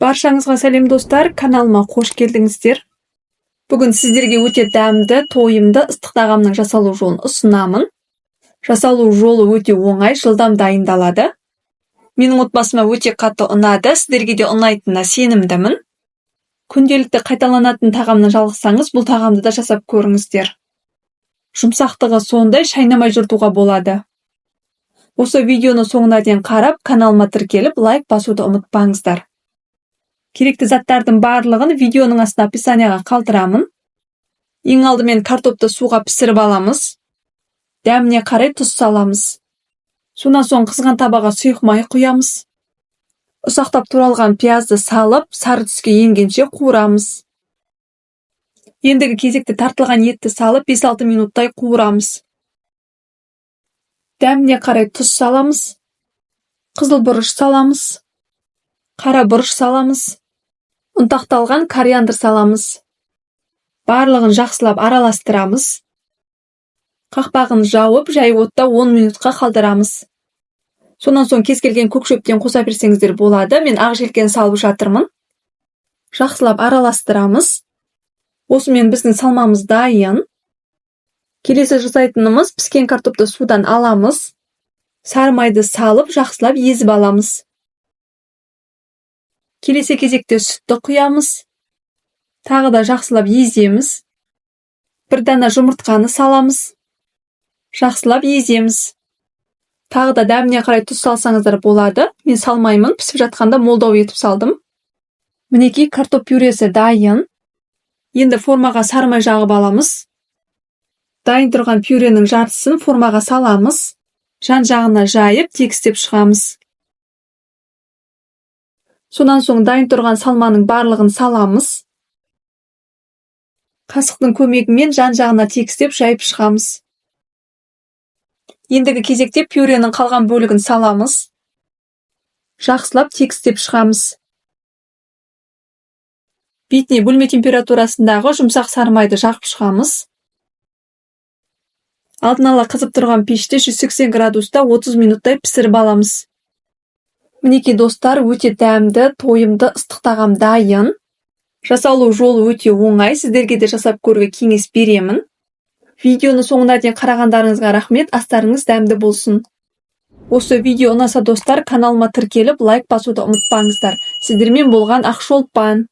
Баршаңызға сәлем достар, каналыма қош келдіңіздер. Бүгін сіздерге өте дәмді, тойымды ыстық тағамның жасалу жолын ұсынамын. Жасалу жолы өте оңай, жылдам дайындалады. Менің отбасыма өте қатты ұнады, сіздерге де ұнайтынына сенімдімін. Күнделікті қайталанатын тағамны жалғасаңыз, бұл тағамды да жасап көріңіздер. Жұмсақтығы сондай, шайнамай жыртуға болады. Осы видеоны соңына дейін қарап, каналыма тіркеліп, лайк басуды ұмытпаңыздар. Керекті заттардың барлығын видеоның астына описанияға қалдырамын. Ең алдымен картопты суға пісіріп аламыз. Дәміне қарай тұз саламыз. Сонан соң қызған табаға сұйық май құямыз. Ұсақтап туралған пиязды салып, сары түске енгенше қуырамыз. Ендігі кезекте тартылған етті салып 5-6 минуттай қуырамыз. Дәміне қарай тұз саламыз. Қызыл бұрыш саламыз. Қара бұрыш саламыз. Ұнтақталған кориандр саламыз. Барлығын жақсылап араластырамыз. Қақпағын жауып, жай отта 10 минутқа қалдырамыз. Сонан соң кез келген көк шөптен қоса берсеңіздер болады. Мен ақ желкен салып жатырмын. Жақсылап араластырамыз. Осымен біздің салмамыз дайын. Келесі жасайтынымыз піскен картопты судан аламыз. Сары майды салып, жақсылап езіп аламыз. Келесі кезекте сүтті құямыз. Тағы да жақсылап еземіз. Бір дана жұмыртқаны саламыз. Жақсылап еземіз. Тағы да дәміне қарай тұз салсаңыздар болады. Мен салмаймын, пісіп жатқанда молдау етіп салдым. Мінекей картоп пюресі дайын. Енді формаға сары май жағып аламыз. Дайын тұрған пюренің жартысын формаға саламыз. Жан-жағына жайып, тегістеп шығамыз. Сонан соң дайын тұрған салманың барлығын саламыз. Қасықтың көмегімен жан-жағына тегістеп жайып шығамыз. Ендігі кезекте пюренің қалған бөлігін саламыз. Жақсылап тегістеп шығамыз. Бетіне бөлме температурасындағы жұмсақ сары майды жағып шығамыз. Алдын ала қызып тұрған пеште 180 градуста 30 минуттай пісіріп аламыз. Мінекей достар, өте дәмді, тойымды ыстық тағам дайын. Жасалу жолы өте оңай, сіздерге де жасап көруге кеңес беремін. Видеоны соңына дейін қарағандарыңызға рахмет, астарыңыз дәмді болсын. Осы видео ұнаса достар, каналыма тіркеліп, лайк басуды ұмытпаңыздар. Сіздермен болған Ақшолпан.